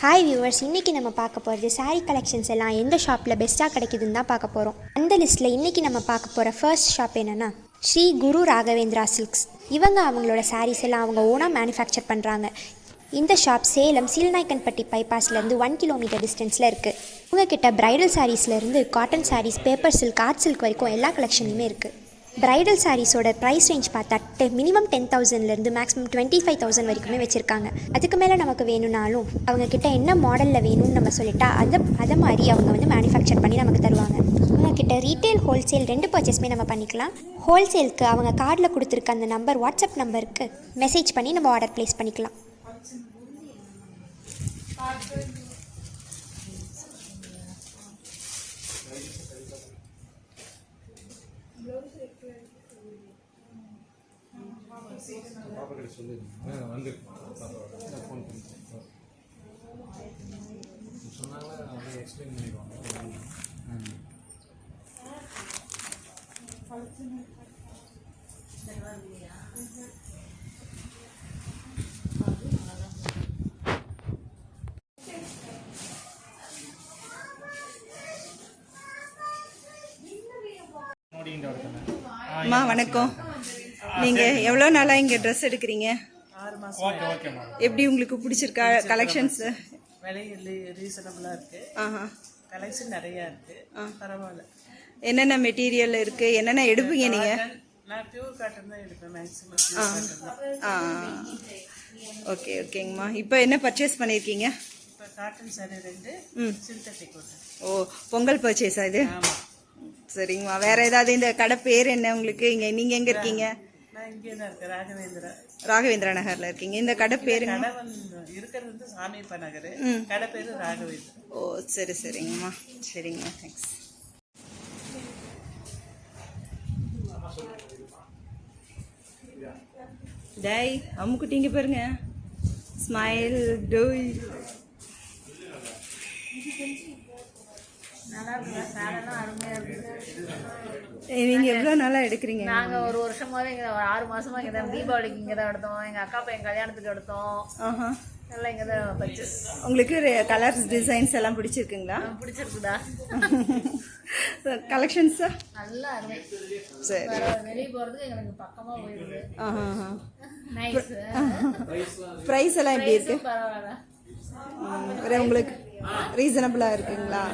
Hi viewers, இன்றைக்கி நம்ம பார்க்க போகிறது சாரீ கலெக்ஷன்ஸ் எல்லாம் எந்த ஷாப்பில் பெஸ்ட்டாக கிடைக்குதுன்னு தான் பார்க்க போகிறோம். அந்த லிஸ்ட்டில் இன்றைக்கி நம்ம பார்க்க போகிற ஃபர்ஸ்ட் ஷாப் என்னென்னா ஸ்ரீ குரு ராகவேந்திரா சில்க்ஸ். இவங்க அவங்களோட சாரீஸ் எல்லாம் அவங்க ஓனாக மேனுஃபேக்சர் பண்ணுறாங்க. இந்த ஷாப் சேலம் சீல்நாயக்கன்பட்டி பைபாஸ்லேருந்து 1 கிலோமீட்டர் டிஸ்டன்ஸில் இருக்குது. உங்ககிட்ட பிரைடல் சாரீஸ்லேருந்து cotton saris, paper silk, art silk வரைக்கும் எல்லா கலெக்ஷனுமே இருக்குது. பிரைடல் சாரீஸோட ப்ரைஸ் ரேஞ்ச் பார்த்தா மினிமம் 10,000லேருந்து மேக்ஸிமம் 25,000 வரைக்குமே வச்சுருக்காங்க. அதுக்கு மேலே நமக்கு வேணும்னாலும் அவங்கக்கிட்ட என்ன மாடலில் வேணும்னு நம்ம சொல்லிட்டா அதை மாதிரி அவங்க மேனுஃபேக்சர் பண்ணி நமக்கு தருவாங்க. அவங்கக்கிட்ட ரீட்டெயில், ஹோல்சேல் 2 பர்ச்சேஸுமே நம்ம பண்ணிக்கலாம். ஹோல்சேலுக்கு அவங்க கார்டில் கொடுத்துருக்க அந்த நம்பர், வாட்ஸ்அப் நம்பருக்கு மெசேஜ் பண்ணி நம்ம ஆர்டர் ப்ளேஸ் பண்ணிக்கலாம். அம்மா வணக்கம். நீங்கள் எவ்வளோ நாளாக இங்கே ட்ரெஸ் எடுக்கிறீங்க? 6 மாதம். எப்படி உங்களுக்கு பிடிச்சிருக்கா கலெக்ஷன்ஸ்? விலை ரீசனபிளாக இருக்குது. கலெக்ஷன் நிறையா இருக்குது. பரவாயில்ல. என்னென்ன மெட்டீரியல் இருக்குது, என்னென்ன எடுப்பீங்க நீங்கள்? நான் பியூர் காட்டன் தான் எடுப்பேன் மேக்ஸிமம். ஓகே ஓகேங்கம்மா. இப்போ என்ன பர்ச்சேஸ் பண்ணியிருக்கீங்க? இப்போ காட்டன் சாரி 2, சிந்தட்டிக் 1. ஓ, பொங்கல் பர்ச்சேஸா இது? ஆமாம். சரிங்கம்மா. வேறு ஏதாவது இந்த கடை பேர் என்ன உங்களுக்கு? நீங்கள் எங்கே இருக்கீங்க? நான் இங்கே தான் இருக்கேன், ராகவேந்திரா நகரில் இருக்கீங்க. இந்த கடை பேருங்க? கடை இருக்கிறது சாமியப்பா நகர். கடை பேர் ராகவேந்திரா. ஓ சரி சரிங்கம்மா. சரிங்கம்மா, தேங்க்ஸ். டேய் அம்முக்குட்டிங்க பாருங்க, ஸ்மைல் டோய். நல்லா இருக்குங்க. சேலெல்லாம் அருமையாக இருக்குது. நீங்கள் எவ்வளோ நாளாக எடுக்கிறீங்க? நாங்கள் ஒரு வருஷமாகவே இங்கே, ஒரு 6 மாதமாக இங்கே தான். தீபாவளிக்கு இங்கே தான் எடுத்தோம். எங்கள் அக்கா பையன் கல்யாணத்துக்கு எடுத்தோம். எல்லாம் இங்கே தான் பர்ச்சேஸ். உங்களுக்கு கலர்ஸ், டிசைன்ஸ் எல்லாம் பிடிச்சிருக்குங்களா? பிடிச்சிருக்குதா? கலெக்ஷன்ஸா நல்லா அருமை. சரி, வெளியே போகிறதுக்கு எங்களுக்கு பக்கமாக போயிடுது. நைஸ். ப்ரைஸ் எல்லாம் எப்படி இருக்கு? பரவாயில்ல, உங்களுக்கு ரீசனபிளாக இருக்குங்களா?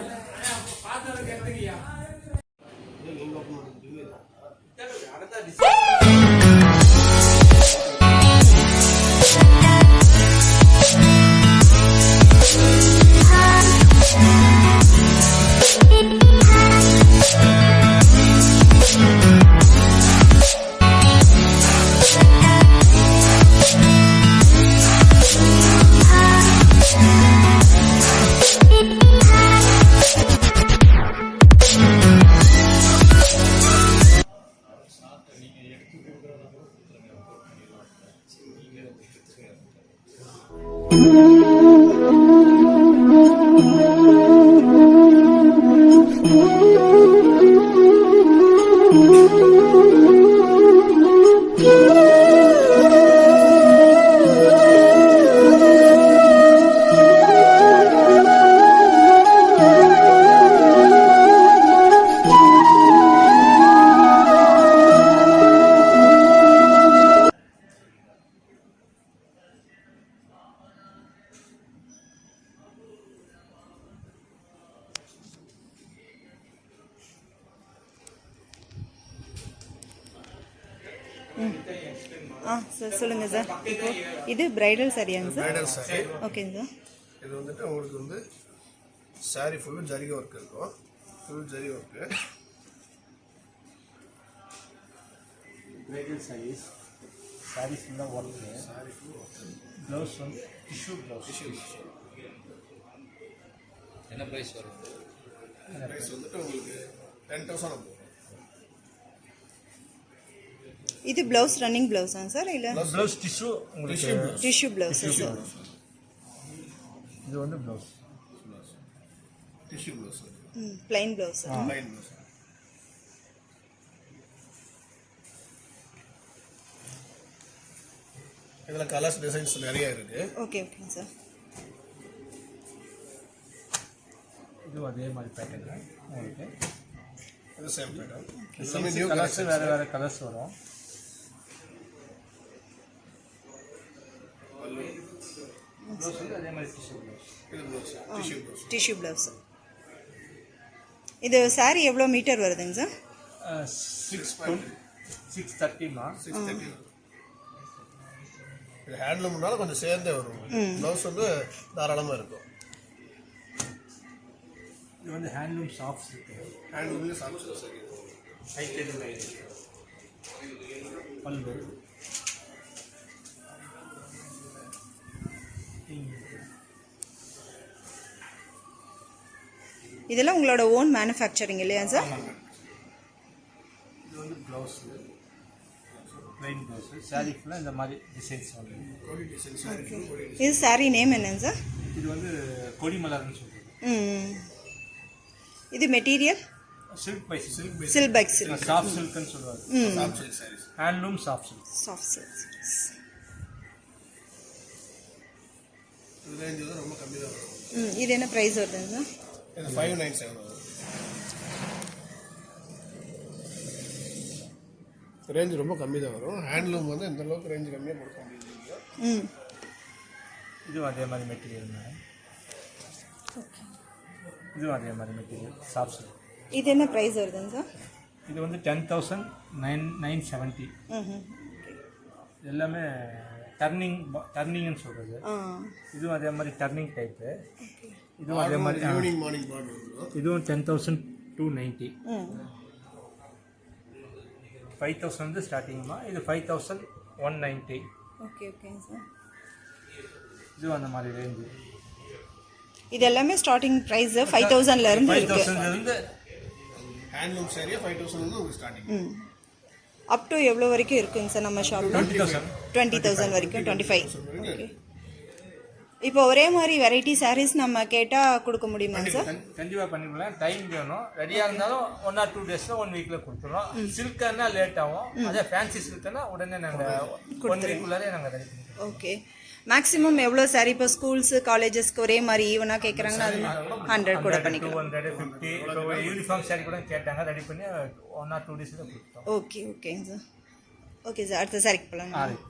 சார் சொல்லுங்கள் சார். இப்போ இது பிரைடல் சாரியாங்க சார்? பிரைடல் சாரி. ஓகேங்க சார். இது உங்களுக்கு சாரி ஃபுல்லும் ஜரி ஒர்க் இருக்கும். Full zari work. Bridal saris ஃபுல்லாக work. Sari full work. Blouse tissue blouse. என்ன ப்ரைஸ் வரும்? ப்ரைஸ் உங்களுக்கு 10,000 வரும். இது ப்ளவுஸ் ரன்னிங் ப்ளவுஸா சார்? இல்லை ப்ளவுஸ் டிஷ்யூ உங்களுக்கு டிஷ்யூ ப்ளவுஸ் சார். இது blouse tissue blouse. Plain blouse. Plain blouse. இதில் கலர்ஸ் டிசைன்ஸ் நிறைய இருக்குது. ஓகே ஓகேங்க சார். இதுவும் அதே மாதிரி பேட்டர்னு உங்களுக்கு. இது சேம் பேட்டர்ன். எல்லாமே நியூ கலர்ஸ் கலெக்ஷன். வேறு வேறு கலர்ஸ் வரும். ப்ளவுஸ் வந்து அதே மாதிரி டிஷ்யூ ப்ளவுஸ். இது blouse, tissue blouse. Tissue blouse. இது saree எவ்வளோ மீட்டர் வருதுங்க சார்? 630மா. 630. இது ஹேண்ட்லூம்னால கொஞ்சம் சேர்ந்தே வரும். ப்ளவுஸ் வந்து தாராளமாக இருக்கும். இது வந்து ஹேண்ட்லூம் சாஃப்ட்ஸ் இருக்குது. ஹேண்ட்லூம்லேயும் சாஃப்ட் சரி. ஹைட் பல்லு. இதெல்லாம் உங்களோட ஓன் மேனுஃபேக்சரிங் இல்லையா சார்? இது வந்து ப்ளவுஸு, ப்ளைன் ப்ளவுஸு. சாரீ ஃபுல்லாக இந்த மாதிரி டிசைன்ஸ் வந்து. கொடி டிசைன் சாரி. இது saree நேம் என்னங்க சார்? இது வந்து கொடிமலர்னு சொல்கிறது. இது material silk by silk. Silk பைக் சில்க். சாஃப்ட் சில்க்னு சொல்லுவாங்க. Soft silk saris. Handloom soft silk. Soft silk. இது ரேஞ்ச் வந்து ரொம்ப கம்மி தான் வரும். இது என்ன ப்ரைஸ் வருதுங்க சார்? இது 597 வரும். ரேஞ்ச் ரொம்ப கம்மி தான் வரும். ஹேண்ட்லூம் வந்து இந்த அளவுக்கு ரேஞ்ச் கம்மியாக கொடுக்க முடியாது. இதுவும் அதே மாதிரி மெட்டீரியல் மேடம். இதுவும் அதே மாதிரி மெட்டீரியல் சாஃப்ட் சில்க். இது என்ன ப்ரைஸ் வருதுங்க சார்? இது வந்து 10,970. எல்லாமே டர்னிங்னு சொல்கிறது. இதுவும் அதே மாதிரி டர்னிங் டைப்பு. இதுவும் அதே மாதிரி ஈவினிங் மார்னிங் பார்டர் வரும். இதுவும் 10,290. 5,000 வந்து ஸ்டார்டிங்மா. இது 5,190. ஓகே ஓகேங்க சார். இதுவும் அந்த மாதிரி ரேஞ்சு. இது எல்லாமே ஸ்டார்டிங் ப்ரைஸ் 5,000ல இருந்து இருக்கு. 5,000 ஹேண்ட்லூம் சாரியே 5,000 வந்து உங்களுக்கு ஸ்டார்டிங். அப் டு எவ்வளோ வரைக்கும் இருக்குங்க சார் நம்ம ஷாப்பில்? 20,000 வரைக்கும். 25. ஓகே. இப்போ ஒரே மாதிரி வெரைட்டி சாரீஸ் நம்ம கேட்டால் கொடுக்க முடியுமாங்க சார்? கண்டிப்பாக பண்ணிக்கலாம். டைம் வேணும். ரெடியாக இருந்தாலும் 1 or 2 days 1 வீக்கில் கொடுத்துருவோம். சில்க்குன்னா லேட் ஆகும். அதே ஃபேன்சி சில்க்குன்னா உடனே நாங்கள் 1 வீக்குள்ளாரே நாங்கள் ரெடி பண்ணிடுவோம். ஓகே. மேக்ஸிமம் எவ்வளோ சாரி இப்போ ஸ்கூல்ஸு காலேஜஸ்க்கு ஒரே மாதிரி ஈவனாக கேட்குறாங்கன்னா அது 100 கூட பண்ணிக்கலாம். 250. இப்போ யூனிஃபார்ம் சாரி கூட கேட்டாங்க, ரெடி பண்ணி 1 or 2 days கொடுத்தோம். ஓகே ஓகேங்க சார். ஓகே சார், அடுத்த சாரிக்கு போகலாம்.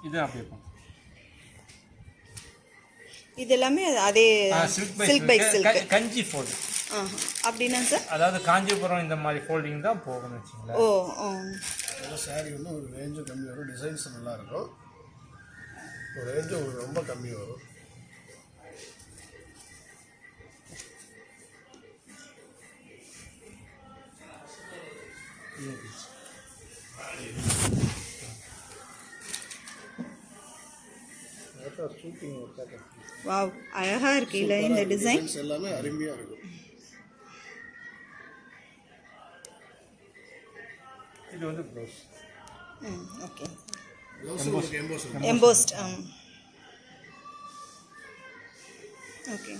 இது அப்படியே இருக்கும். இது எல்லாமே அதே சில்க் பை சில்க். கஞ்சி ஃபோல்டு அப்படின்னா சார்? அதாவது காஞ்சிபுரம் இந்த மாதிரி ஃபோல்டிங் தான் போகணும்னு வச்சுங்களேன். ஓ சாரி வந்து ஒரு ரேஞ்சும் கம்மி வரும். டிசைன்ஸ் நல்லா இருக்கும். ஒரு ரேஞ்சு உங்களுக்கு ரொம்ப கம்மி வரும். வாவ், அழகா இருக்கு இல்ல இந்த டிசைன்? எல்லாமே அருமையா இருக்கும். இது வந்து ப்ளவுஸ். ஓகே. ப்ளவுஸ் உங்களுக்கு எம்போஸ்ட். ஓகே.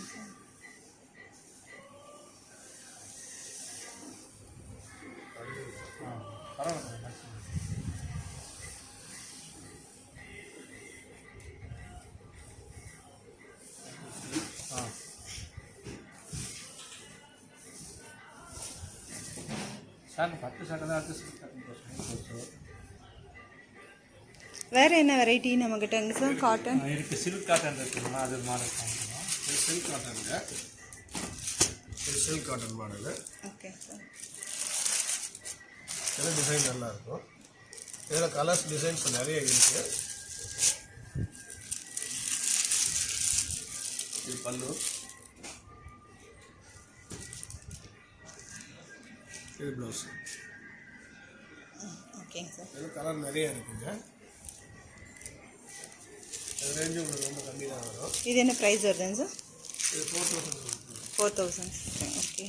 சார் 10 சட்டை தான் இருக்குது. வேற என்ன வெரைட்டி நம்ம கிட்டங்க சார்? காட்டன் இருக்குது. சில்க் காட்டன் இருக்குங்களா, அது மாடல் காமிக்கணும். சில்க் காட்டனுங்க. இது silk cotton model. Okay sir. இதில் டிசைன் நல்லா இருக்கும். இதில் கலர்ஸ் டிசைன்ஸ் நிறைய இருக்கு. இது பல்லு. இது ப்ளவுஸ். ஓகேங்க சார். இது கலர் நிறைய இருக்குங்க. இது ரேஞ்சு உங்களுக்கு ரொம்ப கம்மி தான் வரும். இது என்ன ப்ரைஸ் வருதுங்க சார்? இது 4,000. 4,000. ஓகே.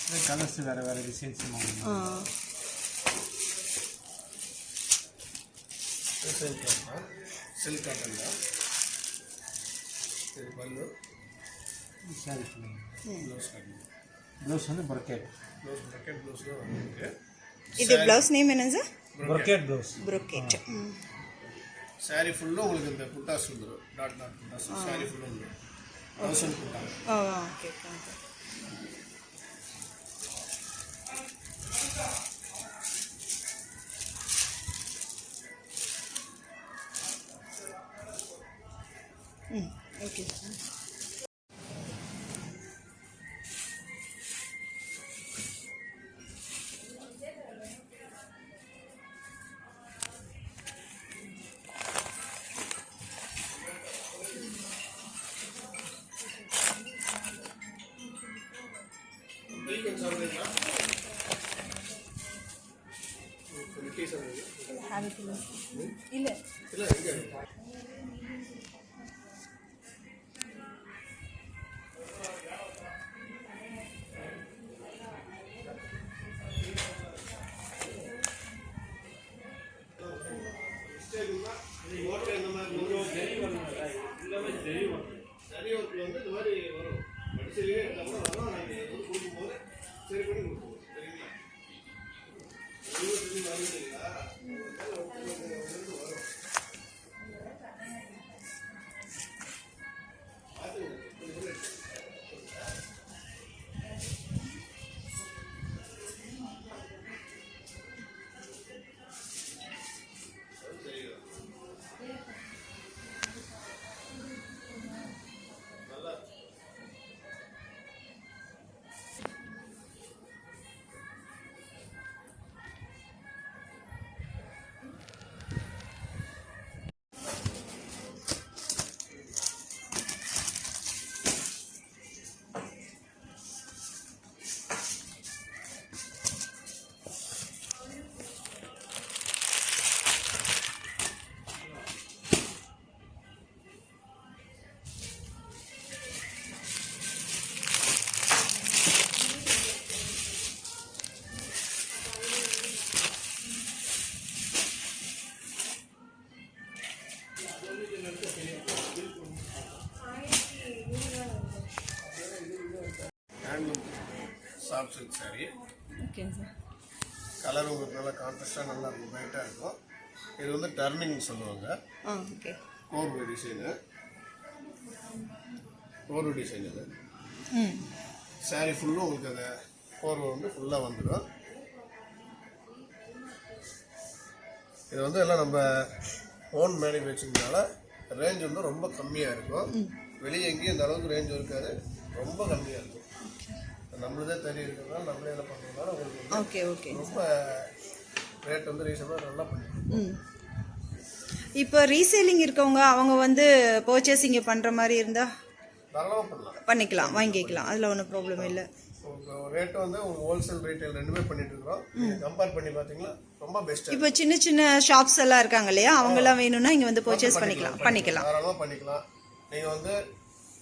இது கலர்ஸ் வேறு வேறு designs silk cotton. Silk cotton தான். இது பல்லு. Sorry blouse cotton. ப்ளவுஸ் வந்து ப்ரொக்கேட். ப்ளவுஸ் ப்ரொக்கேட் ப்ளவுஸ் தான் வந்துருக்கு. இது ப்ளவுஸ் நேம் என்னங்க sir? Brocade blouse. Brocade. Sorry ஃபுல்லும் உங்களுக்கு இந்த புட்டாஸ் வந்துடும். டாட் புட்டாஸ் சாரி ஃபுல்லும் வந்துடும். ப்ளவுஸ் புட்டா. Okay okay. Okay sir. இல்லை சரி ஒர்க்கில் வந்து இந்த மாதிரி வரும் மெடிசன்லேயே இருந்தால் கூட வரும். நாங்கள் வந்து கொடுக்கும்போது சரி பண்ணி கொடுப்போம். சரிங்களா? வருவீங்களா வரும். Handloom soft silk sari. ஓகேங்க சார். கலர் உங்களுக்கு நல்லா கான்ட்ராஸ்டாக நல்லா இருக்கும், பிரைட்டாக இருக்கும். இது வந்து டர்னிங்னு சொல்லுவாங்க. ஓகே. கோர்வு டிசைனு, கோர்வு டிசைன் இது. சாரீ ஃபுல்லும் உங்களுக்கு அந்த கோர்வு வந்து ஃபுல்லாக வந்துடும். இது வந்து எல்லாம் நம்ம ஓன் மேனுஃபேக்சரிங்னால ரேஞ்ச் வந்து ரொம்ப கம்மியாக இருக்கும். வெளியே எங்கேயும் இந்த அளவுக்கு ரேஞ்ச் இருக்காது, ரொம்ப கம்மியாக இருக்கும். நம்மளதே தெரிய இருக்கிறதுனால நம்மளே என்ன பண்ணுறதுனால உங்களுக்கு ஓகே ஓகே ரொம்ப ரேட் வந்து ரீசனபிளாக நல்லா பண்ணிடுவோம். இப்போ ரீசேலிங் இருக்கவங்க அவங்க வந்து பர்ச்சேசிங் பண்ணுற மாதிரி இருந்தால் தாராளமாக பண்ணலாம், பண்ணிக்கலாம், வாங்கிக்கலாம். அதில் ஒன்றும் ப்ராப்ளம் இல்லை. ரேட்டு வந்து உங்களுக்கு ஹோல்சேல் ரீட்டைல் ரெண்டுமே பண்ணிட்டு இருக்கிறோம். கம்பேர் பண்ணி பார்த்தீங்கன்னா ரொம்ப பெஸ்ட்டாக. இப்போ சின்ன சின்ன ஷாப்ஸ் எல்லாம் இருக்காங்க இல்லையா, அவங்கெல்லாம் வேணும்னா இங்கே வந்து பர்ச்சேஸ் பண்ணிக்கலாம். தாராளமாக பண்ணிக்கலாம். நீங்கள் வந்து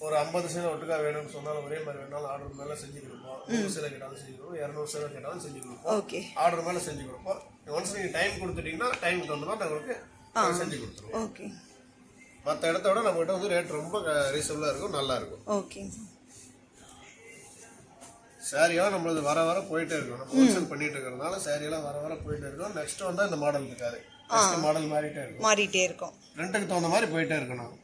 ஒரு 50 சேலை ஒட்டுக்கா வேணும்னு சொன்னாலும் ஒரே மாதிரி வேணாலும் ஆர்டர் மேலே செஞ்சு கொடுப்போம். 100 சேலை கேட்டாலும் செஞ்சு கொடுப்போம், 200 சேலை கேட்டாலும் செஞ்சு கொடுப்போம். ஓகே. ஆர்டர் மேலே செஞ்சு கொடுப்போம். ஒன்ஸ் நீங்கள் டைம் கொடுத்துட்டீங்கன்னா டைமுக்கு தகுந்த மாதிரி உங்களுக்கு செஞ்சு கொடுத்துருவோம். ஓகே. மற்ற இடத்த விட நம்மகிட்ட வந்து ரேட் ரொம்ப ரீசனபிளாக இருக்கும், நல்லா இருக்கும். ஓகே. சாரியெல்லாம் நம்மளது வர வர போயிட்டே இருக்கும். நம்ம ஹோல்சேல் பண்ணிட்டு இருக்கிறதுனால சாரியெல்லாம் வர வர போயிட்டே இருக்கும். நெக்ஸ்ட் வந்தால் இந்த மாடல் இருக்காது, நெக்ஸ்ட் மாடல் மாறிட்டே இருக்கும். ரெண்டுக்கு தகுந்த மாதிரி போயிட்டே இருக்கணும்.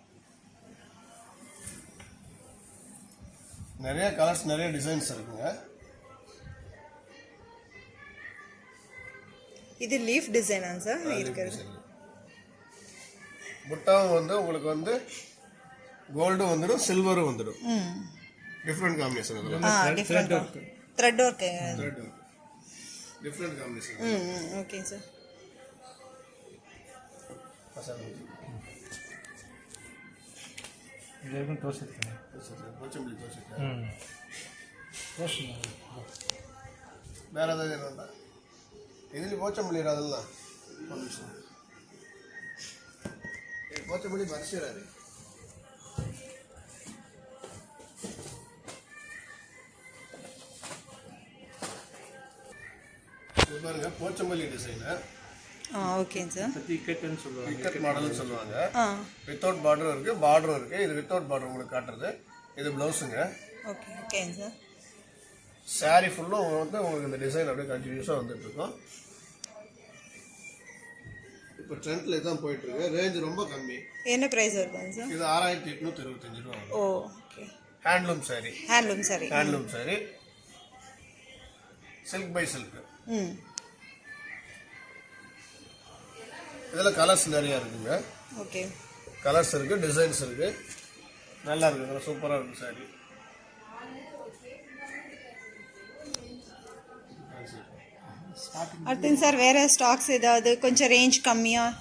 நிறைய கலர்ஸ், நிறைய டிசைன்ஸ் இருக்குங்க. இது லீஃப் டிசைனா சார் இருக்கிறது? புட்டாவும் வந்து உங்களுக்கு வந்து கோல்டும் வந்துடும், சில்வரும் வந்துடும். Different combination. Different thread work. Different combination. Okay sir. வேற ஏதாவது வேணும்டா? இதில் போச்சம்பள்ளி அதெல்லாம் போச்சம்பள்ளி பரிசுறாரு. பாருங்க, போச்சம்பள்ளி டிசைனு. ஓகேங்க சார். இக்கட் மாடல்னு சொல்லுவாங்க. வித்தவுட் பார்டரும் இருக்கு, பார்டரும் இருக்கு. இது வித்தவுட் பார்டர் உங்களுக்கு காட்டுறது. இது பிளவுஸுங்க. ஓகே. ஓகேங்க சார். சாரி ஃபுல்லும் வந்து உங்களுக்கு இந்த டிசைன் அப்படியே கண்டினியூஸாக வந்துட்டு இருக்கும். இப்போ ட்ரெண்ட்ல தான் போயிட்டு இருக்கு. ரேஞ்ச் ரொம்ப கம்மி. என்ன பிரைஸ் வருதுங்க சார்? இது 6825 ரூபா. Okay. Handloom sari. Handloom sari. Handloom sari. Silk by silk. ம் இதில் கலர்ஸ் நிறையா இருக்குங்க. ஓகே கலர்ஸ் இருக்குது, டிசைன்ஸ் இருக்குது, நல்லா இருக்குங்க, சூப்பராக இருக்குது சாரி. அடுத்துங்க சார் வேறு ஸ்டாக்ஸ் ஏதாவது கொஞ்சம் ரேஞ்ச் கம்மியாக?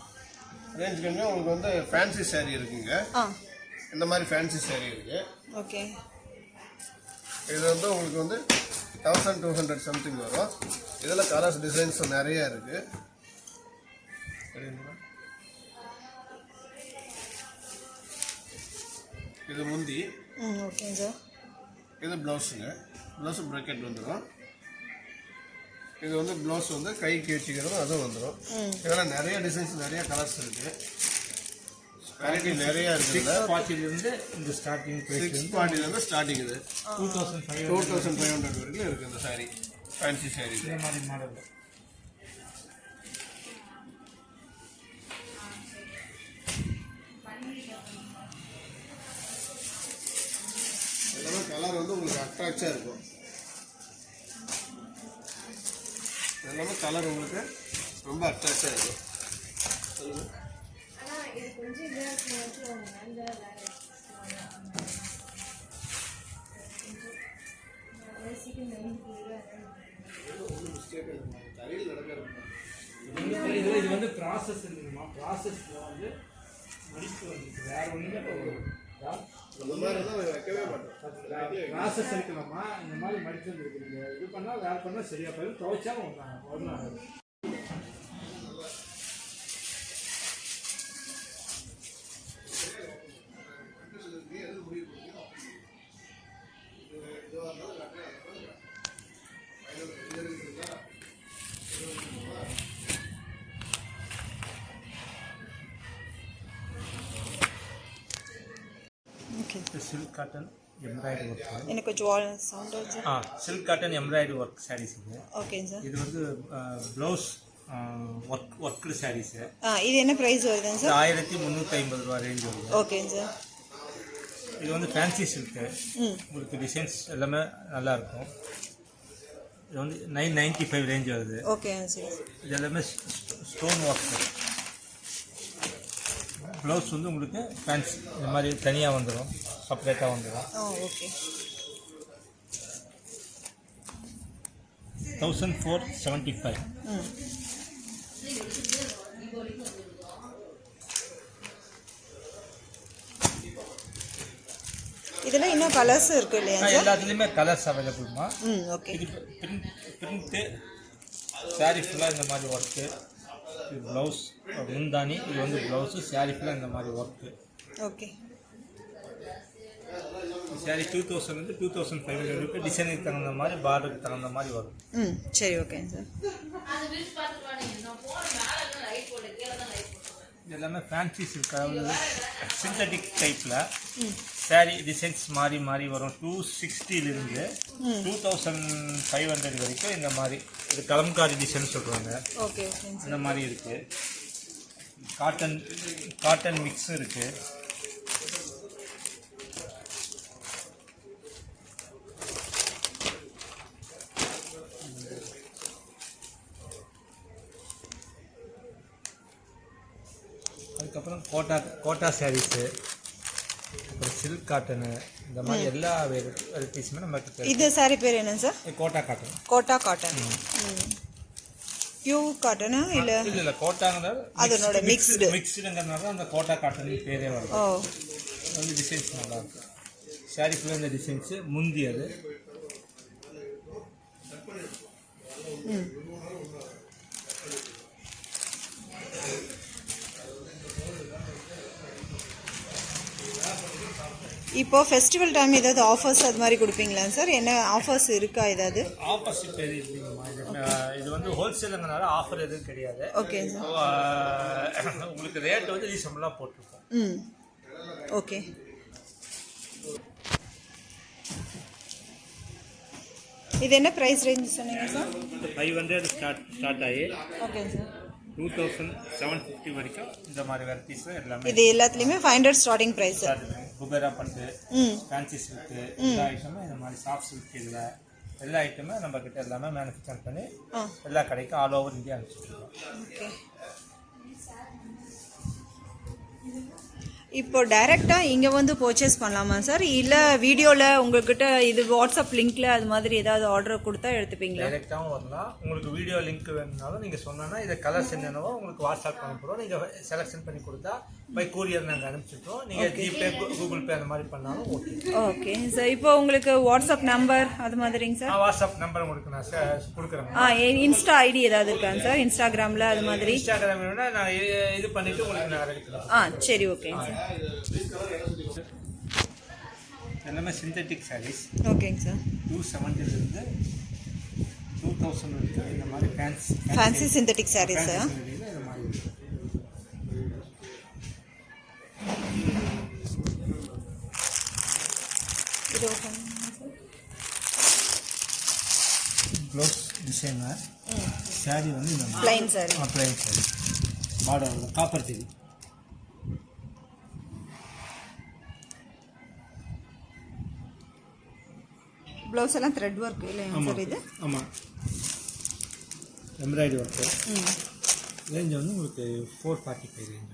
ரேஞ்ச் கம்மியாக உங்களுக்கு வந்து ஃபேன்சி சாரி இருக்குங்க. ஆ இந்த மாதிரி ஃபேன்சி சாரி இருக்குது. ஓகே இது வந்து உங்களுக்கு வந்து 1200 சம்திங் வரும். இதில் கலர்ஸ் டிசைன்ஸ் நிறைய இருக்குது. இது முந்தி, ம் ஓகேங்க சார். இது ப்ளவுஸுங்க. ப்ளவுஸு ப்ராக்கெட் வந்துடும். இது வந்து ப்ளவுஸ் வந்து கைக்கு வச்சுக்கிறதும் அதுவும் வந்துடும். இதெல்லாம் நிறைய டிசைன்ஸ் நிறைய கலர்ஸ் இருக்குது. வெரைட்டி நிறையா இருக்குது. 640 இந்த ஸ்டார்டிங் ப்ரைஸ் 640 ஸ்டார்டிங். இது 2500 வரைக்கும் இருக்குது இந்த சாரி, ஃபேன்சி சாரி. இந்த மாதிரி மாடல். எல்லாமே கலர் வந்து உங்களுக்கு அட்ராக்டாக இருக்கும். எல்லாமே கலர் உங்களுக்கு ரொம்ப அட்ராக்டாக இருக்கும். இது வந்து ப்ராசஸ் இருக்குமா, ப்ராசஸில் வந்து மடிப்பு வந்து வேறு ஒன்றுமே அந்த மாதிரி எல்லாம் வைக்கவே மாட்டோம். ப்ராசஸ் இருக்கலாமா, இந்த மாதிரி மடிச்சு வந்துருக்குறீங்க. இது பண்ணால் வேறு பண்ணால் சரியாக போயிடும். துவைச்சாலும் ஒன்றும் okay silk cotton embroidery work. எனக்கு கொஞ்சம் sound sir. Silk cotton embroidery work saris இது. ஓகேங்க சார். இது வந்து ப்ளவுஸ் ஒர்க்கு சாரீஸு. இது என்ன ப்ரைஸ் வருதுங்க சார்? 1350 ரூபா ரேஞ்ச் வருது. ஓகேங்க சார். இது வந்து ஃபேன்சி சில்க்கு. உங்களுக்கு டிசைன்ஸ் எல்லாமே நல்லாயிருக்கும். இது வந்து 995 ரேஞ்ச் வருது. ஓகேங்க சார். இது எல்லாமே ஸ்டோன் ஒர்க்கு. ப்ளவுஸ் வந்து உங்களுக்கு ஃபேன்சி இந்த மாதிரி தனியாக வந்துடும், செப்பரேட்டாக வந்துடும். ஓகே 1475. இதில் இன்னும் கலர்ஸ் இருக்கு இல்லையா சார்? எல்லாத்துலேயுமே கலர்ஸ் அவைலபிள்மா. ஓகே. இது பிரிண்ட்டு சாரீ ஃபுல்லாக இந்த மாதிரி ஒர்க்கு. இது ப்ளவுஸ் முந்தானி. இது வந்து ப்ளவுஸு, சாரீ ஃபுல்லாக இந்த மாதிரி ஒர்க்கு. ஓகே. சாரீ 2000 to 2500 டிசைனுக்கு தகுந்த மாதிரி, பார்டருக்கு தகுந்த மாதிரி வரும். சரி ஓகேங்க சார். இது எல்லாமே ஃபேன்சி சில்க், அதாவது சிந்தட்டிக் டைப்பில் சாரீ டிசைன்ஸ் மாறி மாறி வரும். 260லிருந்து 2500 வரைக்கும் இந்த மாதிரி. இது கலம்காரி டிசைன் சொல்கிறாங்க. ஓகே ஓகேங்க சார். இந்த மாதிரி இருக்குது. காட்டன் மிக்ஸும் இருக்குது. அதுக்கப்புறம் கோட்டா சாரீஸு, அப்புறம் சில்க் காட்டனு, இந்த மாதிரி எல்லா வெரைட்டிஸுமே நமக்கு. இது சாரி பேர் என்ன sir? Kota cotton. Kota cotton. Pure காட்டனா இல்லை? இல்லை கோட்டாங்கிறது அதனோட மிக்ஸ்டுங்கிறதுனால அந்த கோட்டா காட்டன் பேரே வரும். அது வந்து டிசைன்ஸ் நல்லாயிருக்கும். சாரீ ஃபுல்லாக இந்த டிசைன்ஸு முந்தி. அது இப்போ ஃபெஸ்டிவல் டைம் ஏதாவது ஆஃபர்ஸ் அது மாதிரி கொடுப்பீங்களா சார்? என்ன ஆஃபர்ஸ் இருக்கா ஏதாவது? ஆஃபர்ஸ் இப்போ இல்லைங்கம்மா. இது வந்து ஹோல்சேலுங்கிறனால ஆஃபர் எதுவும் கிடையாது. Okay sir. உங்களுக்கு ரேட் வந்து ரீசனபிளாக போட்டிருக்கோம். ஓகே. இது என்ன ப்ரைஸ் ரேஞ்ச் சொன்னீங்க சார்? 500 ஸ்டார்ட் ஆகி ஓகே சார் 2750 வரைக்கும் இந்த மாதிரி வெரைட்டிஸ் எல்லாமே. இது எல்லாத்துலேயுமே 500 ஸ்டார்டிங் ப்ரைஸ். புகரா பட்டு, ஃபேன்சி சில்க்கு, எல்லா ஐட்டமும் இந்த மாதிரி சாஃப்ட் சில்க். இதில் எல்லா ஐட்டமே நம்ம கிட்ட எல்லாமே மேனுஃபேக்சர் பண்ணி ஆ எல்லா கடைக்கும் ஆல் ஓவர் இந்தியா அனுப்பிச்சிருக்கோம். ஓகே. இப்போ டைரெக்டாக இங்கே வந்து பர்ச்சேஸ் பண்ணலாமா சார், இல்லை வீடியோவில் உங்கள்கிட்ட இது வாட்ஸ்அப் லிங்க்கில் அது மாதிரி ஏதாவது ஆர்டர் கொடுத்தா எடுத்துப்பீங்களா? டைரெக்டாகவும் வரலாம். உங்களுக்கு வீடியோ லிங்க் வேணும்னாலும் நீங்கள் சொன்னோன்னா இதை கலர்ஸ் என்னென்னவோ உங்களுக்கு வாட்ஸ்அப் அனுப்புகிறோம். நீங்கள் செலெக்ஷன் பண்ணி கொடுத்தா பை கூரியர் நாங்கள் அனுப்பிச்சிட்டோம். நீங்கள் ஜிபே கூகுள் பே அந்த மாதிரி பண்ணாலும் ஓகே. Okay sir. இப்போ உங்களுக்கு வாட்ஸ்அப் நம்பர் அது மாதிரிங்க சார்? வாட்ஸ்அப் நம்பர் உங்களுக்கு நான் கொடுக்குறேன். இன்ஸ்டா ஐடி ஏதாவது இருக்காங்க சார், இன்ஸ்டாகிராமில் அது மாதிரி? இன்ஸ்டாகிராம் வேணும்னா நான் இது பண்ணிவிட்டு உங்களுக்கு நான் ரெடி பண்ணுறேன். சரி ஓகேங்க சார். எல்லாமே சிந்தட்டிக் சாரீஸ். ஓகேங்க சார். 270 2000 வரைக்கும் இந்த மாதிரி ஃபேன்சி சிந்தட்டிக் சாரீஸ் சார். இந்த மாதிரி இது ப்ளவுஸ் டிசைனர் சாரீ வந்து இந்த plain sari. Plain sari border copper zari. Blouse எல்லாம் த்ரெட் ஒர்க் இல்லைங்க சார் இது? ஆமாம், எம்ப்ராய்டரி ஒர்க்கு. ரேஞ்ச் வந்து உங்களுக்கு 445 ரேஞ்ச்.